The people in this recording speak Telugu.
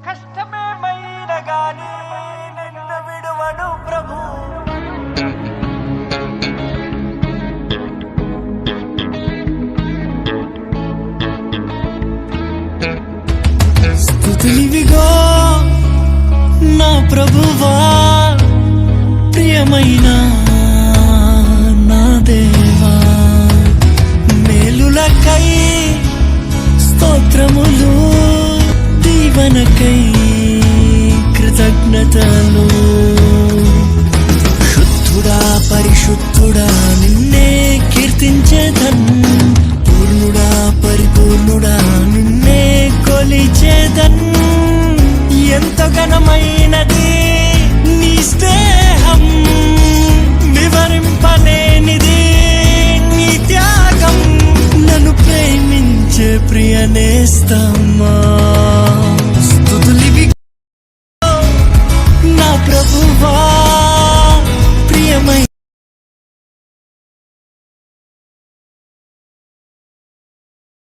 కష్టమేమైనా గానీ నిన్ను విడువను ప్రభు. స్తుతులివిగో నా ప్రభువా, ప్రియమైన నా దేవా, మేలులకై స్తోత్రములు, దీవెనకై కృతజ్ఞతలు. శుద్ధుడా పరిశుద్ధుడా నిన్నే కీర్తించేదన్, పూర్ణుడా పరిపూర్ణుడా నిన్నే కొలిచేదన్. ఎంత ఘనమైనది నీ స్నేహం, వివరింపలేనిది నీ త్యాగం. నన్ను ప్రేమించే ప్రియ నేస్తమా.